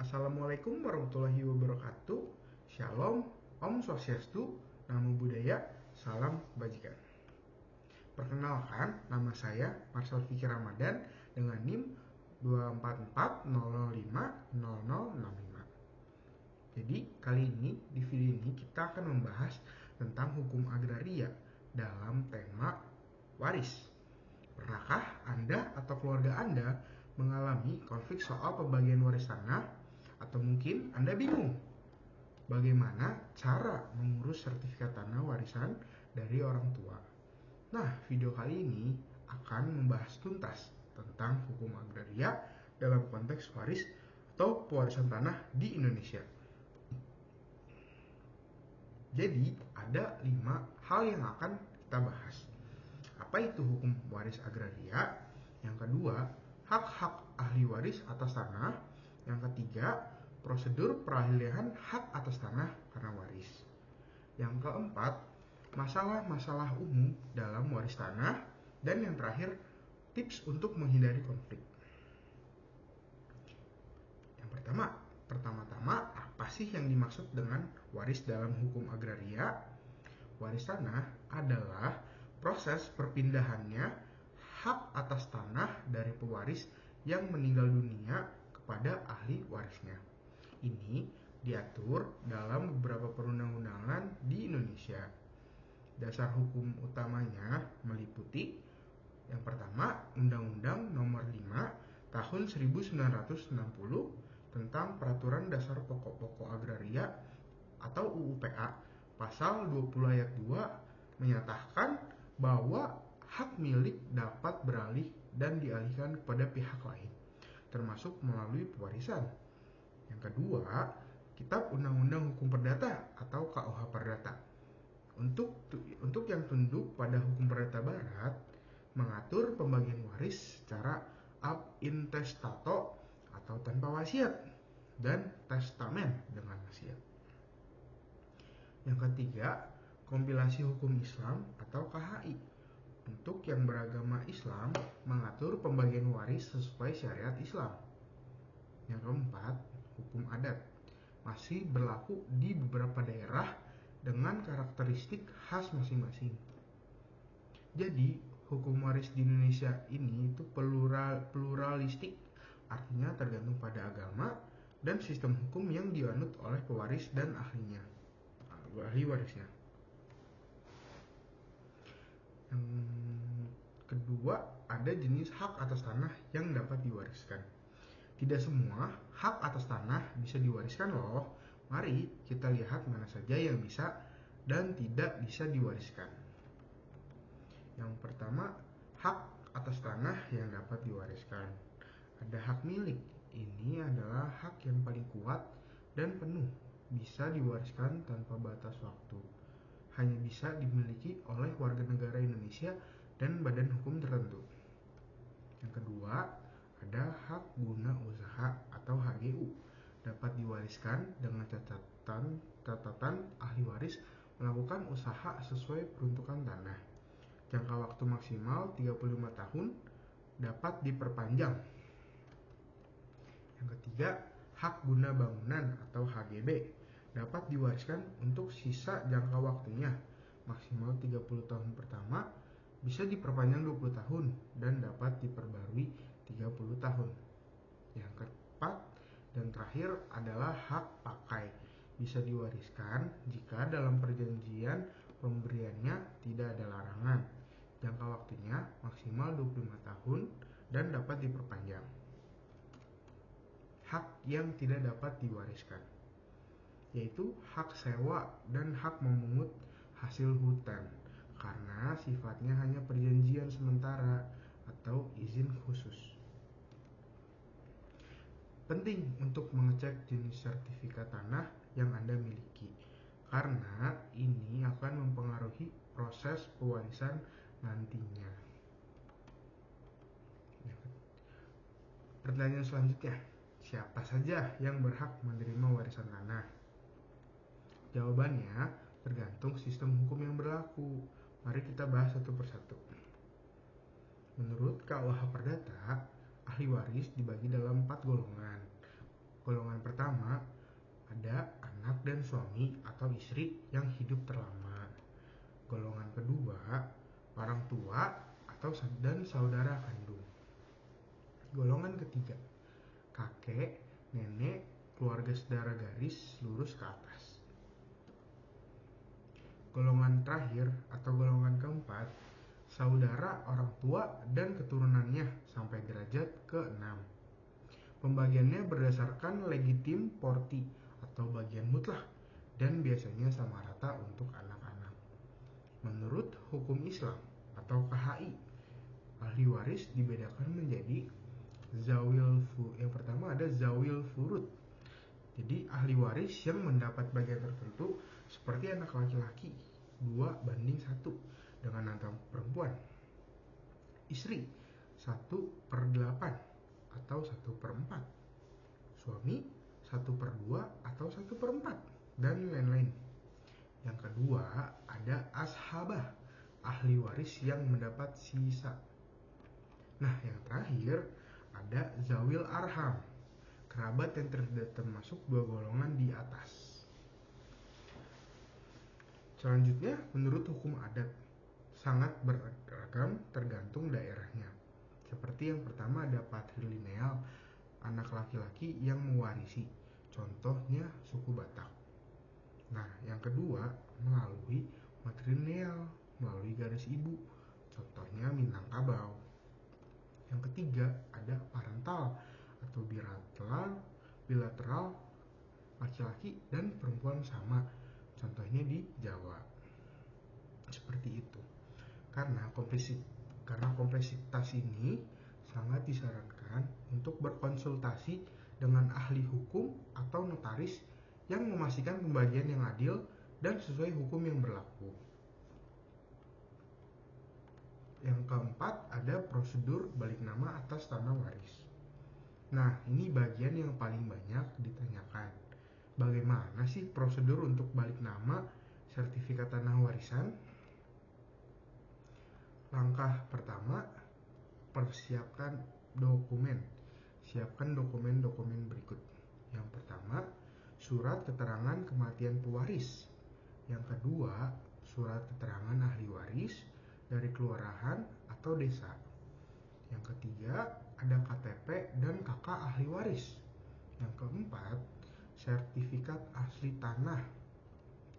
Assalamualaikum warahmatullahi wabarakatuh. Shalom, Om Swastiastu, Namo Buddhaya, Salam Kebajikan. Perkenalkan, nama saya Marcel Fikri Ramadan dengan NIM 24400500065. Jadi, kali ini di video ini kita akan membahas tentang hukum agraria dalam tema waris. Pernahkah Anda atau keluarga Anda mengalami konflik soal pembagian waris tanah? Atau mungkin Anda bingung bagaimana cara mengurus sertifikat tanah warisan dari orang tua? Nah, video kali ini akan membahas tuntas tentang hukum agraria dalam konteks waris atau pewarisan tanah di Indonesia. Jadi, ada 5 hal yang akan kita bahas. Apa itu hukum waris agraria? Yang kedua, hak-hak ahli waris atas tanah. Yang ketiga, prosedur peralihan hak atas tanah karena waris. Yang keempat, masalah-masalah umum dalam waris tanah. Dan yang terakhir, tips untuk menghindari konflik. Yang pertama-tama, apa sih yang dimaksud dengan waris dalam hukum agraria? Waris tanah adalah proses perpindahannya hak atas tanah dari pewaris yang meninggal dunia kepada ahli warisnya. Ini diatur dalam beberapa perundang-undangan di Indonesia. Dasar hukum utamanya meliputi yang pertama, Undang-Undang Nomor 5 Tahun 1960 tentang Peraturan Dasar Pokok-Pokok Agraria atau UUPA, pasal 20 ayat 2 menyatakan bahwa hak milik dapat beralih dan dialihkan kepada pihak lain, termasuk melalui pewarisan. Yang kedua, Kitab Undang-Undang Hukum Perdata atau KUH Perdata. Untuk yang tunduk pada hukum perdata barat, mengatur pembagian waris secara ab intestato atau tanpa wasiat dan testamen dengan wasiat. Yang ketiga, Kompilasi Hukum Islam atau KHI. Untuk yang beragama Islam, mengatur pembagian waris sesuai syariat Islam. Yang keempat, hukum adat. Masih berlaku di beberapa daerah dengan karakteristik khas masing-masing. Jadi, hukum waris di Indonesia ini itu pluralistik, artinya tergantung pada agama dan sistem hukum yang dianut oleh pewaris dan ahli warisnya. Yang kedua, ada jenis hak atas tanah yang dapat diwariskan. Tidak semua hak atas tanah bisa diwariskan loh. Mari kita lihat mana saja yang bisa dan tidak bisa diwariskan. Yang pertama, hak atas tanah yang dapat diwariskan. Ada hak milik. Ini adalah hak yang paling kuat dan penuh. Bisa diwariskan tanpa batas waktu. Hanya bisa dimiliki oleh warga negara Indonesia dan badan hukum tertentu. Yang kedua, ada hak guna usaha atau HGU. Dapat diwariskan dengan catatan ahli waris melakukan usaha sesuai peruntukan tanah. Jangka waktu maksimal 35 tahun, dapat diperpanjang. Yang ketiga, hak guna bangunan atau HGB. Dapat diwariskan untuk sisa jangka waktunya, maksimal 30 tahun pertama, bisa diperpanjang 20 tahun dan dapat diperbarui 30 tahun. Yang keempat dan terakhir adalah hak pakai. Bisa diwariskan jika dalam perjanjian pemberiannya tidak ada larangan. Jangka waktunya maksimal 25 tahun dan dapat diperpanjang. Hak yang tidak dapat diwariskan yaitu hak sewa dan hak memungut hasil hutan karena sifatnya hanya perjanjian sementara atau izin khusus. Penting untuk mengecek jenis sertifikat tanah yang Anda miliki karena ini akan mempengaruhi proses pewarisan nantinya. Pertanyaan selanjutnya, siapa saja yang berhak menerima warisan tanah? Jawabannya tergantung sistem hukum yang berlaku. Mari kita bahas satu persatu. Menurut KUH Perdata, ahli waris dibagi dalam 4 golongan. Golongan pertama ada anak dan suami atau istri yang hidup terlama. Golongan kedua, orang tua atau dan saudara kandung. Golongan ketiga, kakek, nenek, keluarga sedarah garis lurus ke atas. Golongan terakhir atau golongan keempat, saudara orang tua dan keturunannya sampai derajat ke-6. Pembagiannya berdasarkan legitim porti atau bagian mutlak dan biasanya sama rata untuk anak-anak. Menurut hukum Islam atau KHI, ahli waris dibedakan menjadi yang pertama ada zawil furud. Jadi ahli waris yang mendapat bagian tertentu seperti anak laki-laki 2:1 dengan anak perempuan. Istri 1/8 atau 1/4. Suami 1/2 atau 1/4 dan lain-lain. Yang kedua ada ashabah, ahli waris yang mendapat sisa. Nah, yang terakhir ada zawil arham, kerabat yang tidak termasuk dua golongan di atas. Selanjutnya, menurut hukum adat sangat beragam tergantung daerahnya. Seperti yang pertama ada patrilineal, anak laki-laki yang mewarisi. Contohnya suku Batak. Nah, yang kedua melalui matrilineal, melalui garis ibu. Contohnya Minangkabau. Yang ketiga ada parental atau bilateral, laki-laki dan perempuan sama. Contohnya di Jawa. Seperti itu. Karena kompleksitas ini sangat disarankan untuk berkonsultasi dengan ahli hukum atau notaris yang memastikan pembagian yang adil dan sesuai hukum yang berlaku. Yang keempat ada prosedur balik nama atas tanah waris. Nah, ini bagian yang paling banyak ditanyakan. Bagaimana sih prosedur untuk balik nama sertifikat tanah warisan? Langkah pertama, persiapkan dokumen. Siapkan dokumen-dokumen berikut. Yang pertama, surat keterangan kematian pewaris. Yang kedua, surat keterangan ahli waris dari kelurahan atau desa. Yang ketiga, ada KTP dan KK ahli waris. Yang keempat, sertifikat asli tanah.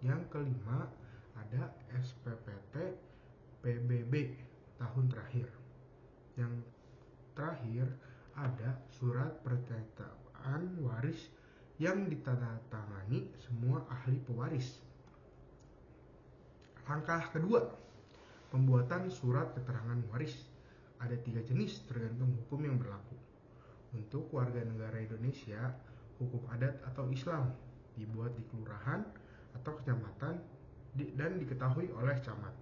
Yang kelima, ada SPPT PBB tahun terakhir. Yang terakhir, ada surat pernyataan waris yang ditandatangani semua ahli pewaris. Langkah kedua, pembuatan surat keterangan waris. Ada 3 jenis tergantung hukum yang berlaku. Untuk warga negara Indonesia, hukum adat atau Islam dibuat di kelurahan atau kecamatan dan diketahui oleh camat.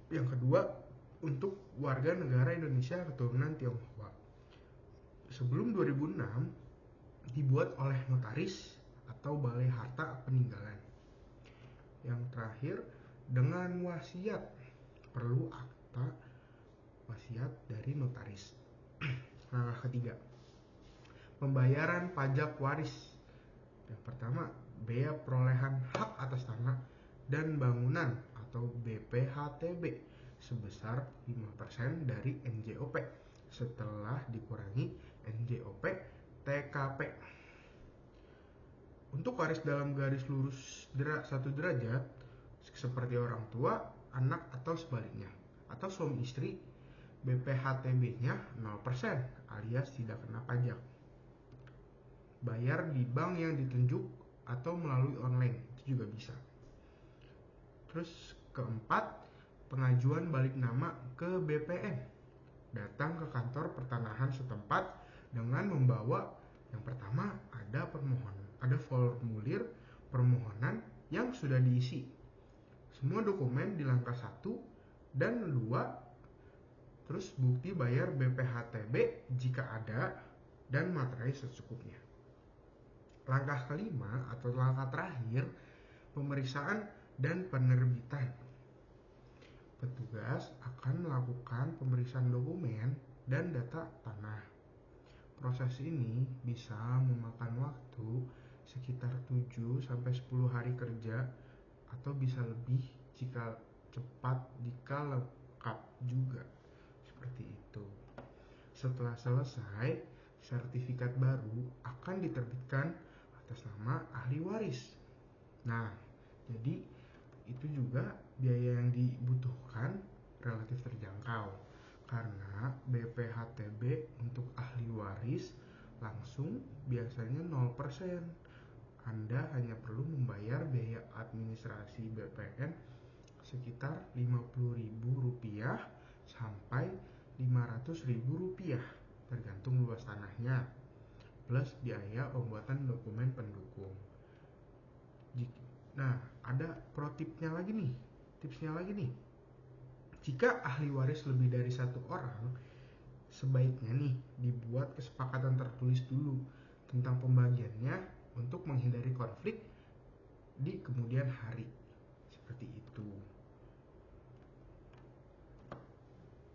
Yang kedua, untuk warga negara Indonesia keturunan Tionghoa. Sebelum 2006 dibuat oleh notaris atau balai harta peninggalan. Yang terakhir, dengan wasiat, perlu akta wasiat dari notaris. Langkah ketiga, pembayaran pajak waris. Yang pertama, bea perolehan hak atas tanah dan bangunan atau BPHTB sebesar 5% dari NJOP setelah dikurangi NJOP TKP. Untuk waris dalam garis lurus 1 derajat seperti orang tua, anak atau sebaliknya, atau suami istri, BPHTB-nya 0% alias tidak kena pajak. Bayar di bank yang ditunjuk atau melalui online, itu juga bisa. Terus keempat, pengajuan balik nama ke BPN. Datang ke kantor pertanahan setempat dengan membawa yang pertama ada formulir permohonan yang sudah diisi. Semua dokumen di langkah 1 dan 2. Terus bukti bayar BPHTB jika ada dan materai secukupnya. Langkah kelima atau langkah terakhir, pemeriksaan dan penerbitan. Petugas akan melakukan pemeriksaan dokumen dan data tanah. proses ini bisa memakan waktu sekitar 7-10 hari kerja atau bisa lebih jika cepat jika lengkap juga. Seperti itu. Setelah selesai, sertifikat baru akan diterbitkan atas nama ahli waris. Nah, jadi itu juga biaya yang dibutuhkan relatif terjangkau karena BPHTB untuk ahli waris langsung biasanya 0%. Anda hanya perlu membayar biaya administrasi BPN sekitar Rp50.000 sampai Rp500.000 tergantung luas tanahnya, plus biaya pembuatan dokumen pendukung. Nah, ada tipsnya lagi nih. Jika ahli waris lebih dari satu orang, sebaiknya nih dibuat kesepakatan tertulis dulu tentang pembagiannya untuk menghindari konflik di kemudian hari. Seperti itu.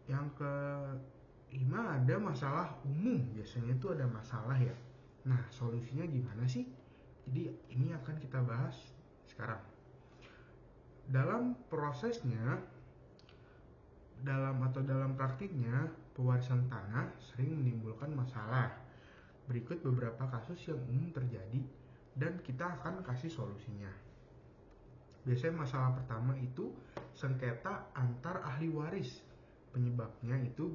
Yang kelima ada masalah umum. Biasanya itu ada masalah ya. Nah, solusinya gimana sih? Jadi ini akan kita bahas sekarang. Dalam prosesnya, dalam praktiknya, pewarisan tanah sering menimbulkan masalah. Berikut beberapa kasus yang umum terjadi dan kita akan kasih solusinya. Biasanya masalah pertama itu sengketa antar ahli waris. Penyebabnya itu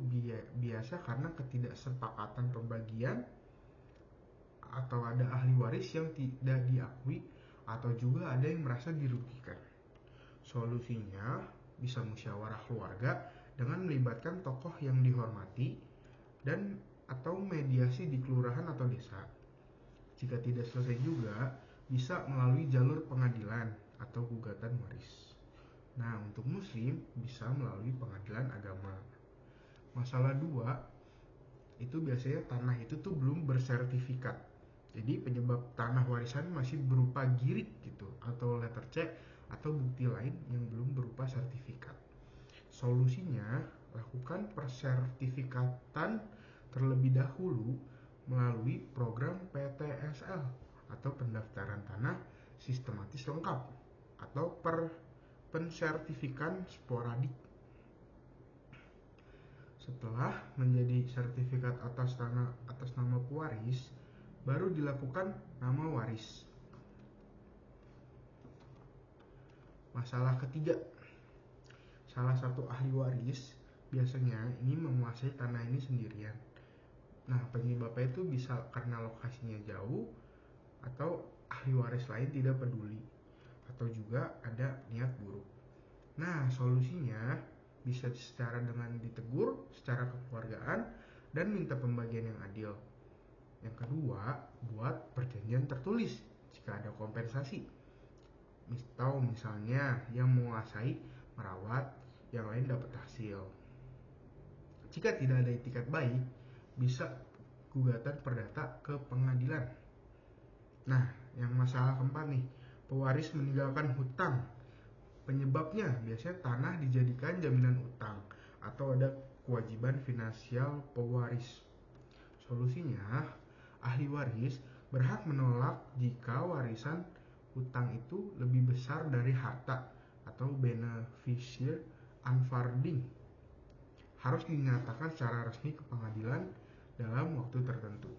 biasa karena ketidaksepakatan pembagian atau ada ahli waris yang tidak diakui atau juga ada yang merasa dirugikan. Solusinya bisa musyawarah keluarga dengan melibatkan tokoh yang dihormati dan atau mediasi di kelurahan atau desa. Jika tidak selesai juga, bisa melalui jalur pengadilan atau gugatan waris. Nah, untuk muslim bisa melalui pengadilan agama. Masalah 2, itu biasanya tanah itu tuh belum bersertifikat. Jadi penyebab tanah warisan masih berupa girik gitu atau letter C atau bukti lain yang belum berupa sertifikat. Solusinya, lakukan persertifikatan terlebih dahulu melalui program PTSL atau pendaftaran tanah sistematis lengkap atau pensertifikan sporadik. Setelah menjadi sertifikat atas nama pewaris, baru dilakukan nama waris. Masalah ketiga, salah satu ahli waris biasanya ini menguasai tanah ini sendirian. Nah, penyebabnya itu bisa karena lokasinya jauh atau ahli waris lain tidak peduli atau juga ada niat buruk. Nah, solusinya bisa secara dengan ditegur secara kekeluargaan dan minta pembagian yang adil. Yang kedua, buat perjanjian tertulis jika ada kompensasi. Atau misalnya yang menguasai merawat, yang lain dapat hasil. Jika tidak ada itikat baik, bisa gugatan perdata ke pengadilan. Nah, yang masalah keempat nih, pewaris meninggalkan hutang. Penyebabnya biasanya tanah dijadikan jaminan utang atau ada kewajiban finansial pewaris. Solusinya, ahli waris berhak menolak jika warisan hutang itu lebih besar dari harta atau beneficiary unfunding. Harus dinyatakan secara resmi ke pengadilan dalam waktu tertentu.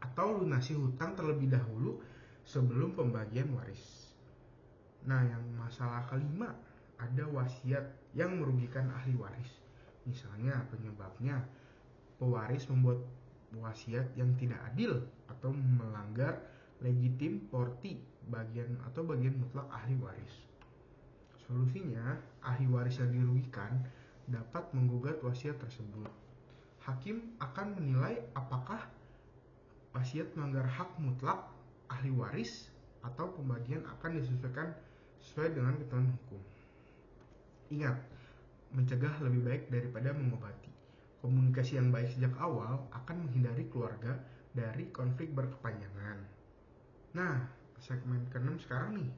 Atau lunasi hutang terlebih dahulu sebelum pembagian waris. Nah, yang masalah kelima, ada wasiat yang merugikan ahli waris. Misalnya penyebabnya pewaris membuat wasiat yang tidak adil atau melanggar legitim porti bagian mutlak ahli waris. Solusinya, ahli waris yang dirugikan dapat menggugat wasiat tersebut. Hakim akan menilai apakah wasiat melanggar hak mutlak ahli waris atau pembagian akan disesuaikan sesuai dengan ketentuan hukum. Ingat, mencegah lebih baik daripada mengobati. Komunikasi yang baik sejak awal akan menghindari keluarga dari konflik berkepanjangan. Nah, segmen ke-6 sekarang nih.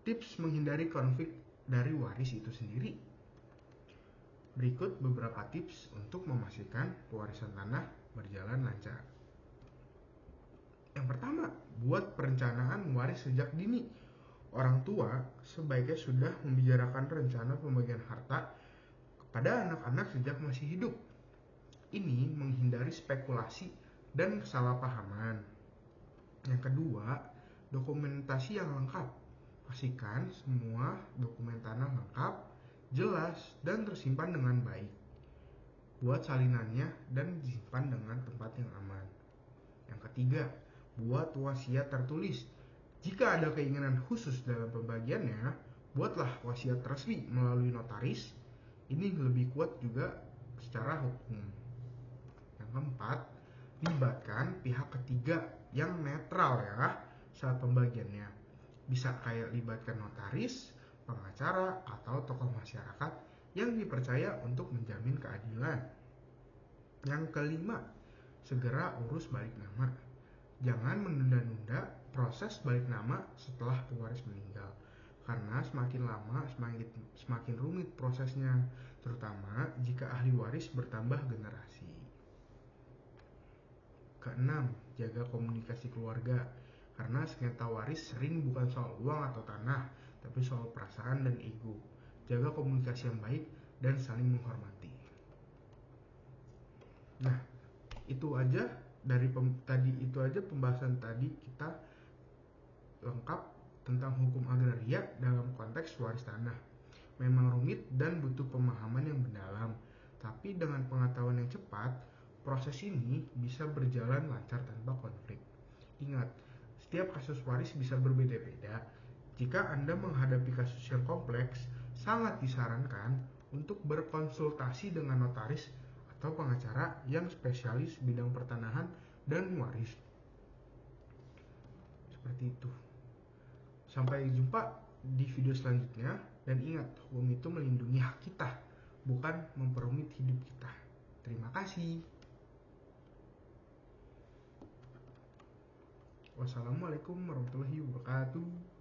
Tips menghindari konflik dari waris itu sendiri. Berikut beberapa tips untuk memastikan pewarisan tanah berjalan lancar. Yang pertama, buat perencanaan waris sejak dini. Orang tua sebaiknya sudah membicarakan rencana pembagian harta kepada anak-anak sejak masih hidup. Ini menghindari spekulasi dan kesalahpahaman. Yang kedua, dokumentasi yang lengkap. Pastikan semua dokumen tanah lengkap, jelas, dan tersimpan dengan baik. Buat salinannya dan disimpan dengan tempat yang aman. Yang ketiga, buat wasiat tertulis. Jika ada keinginan khusus dalam pembagiannya, buatlah wasiat resmi melalui notaris. Ini lebih kuat juga secara hukum. Yang keempat, libatkan pihak ketiga yang netral ya saat pembagiannya. Bisa kayak libatkan notaris, pengacara, atau tokoh masyarakat yang dipercaya untuk menjamin keadilan. Yang kelima, segera urus balik nama. Jangan menunda-nunda proses balik nama setelah pewaris meninggal. Karena semakin lama semakin rumit prosesnya, terutama jika ahli waris bertambah generasi. Keenam, jaga komunikasi keluarga. Karena sengketa waris sering bukan soal uang atau tanah, tapi soal perasaan dan ego. Jaga komunikasi yang baik dan saling menghormati. Nah, itu aja itu aja pembahasan tadi kita lengkap tentang hukum agraria dalam konteks waris tanah. Memang rumit dan butuh pemahaman yang mendalam, tapi dengan pengetahuan yang cepat, proses ini bisa berjalan lancar tanpa konflik. Ingat, setiap kasus waris bisa berbeda-beda. Jika Anda menghadapi kasus yang kompleks, sangat disarankan untuk berkonsultasi dengan notaris atau pengacara yang spesialis bidang pertanahan dan waris. Seperti itu. Sampai jumpa di video selanjutnya, dan ingat, hukum itu melindungi hak kita, bukan memperumit hidup kita. Terima kasih. Wassalamualaikum warahmatullahi wabarakatuh.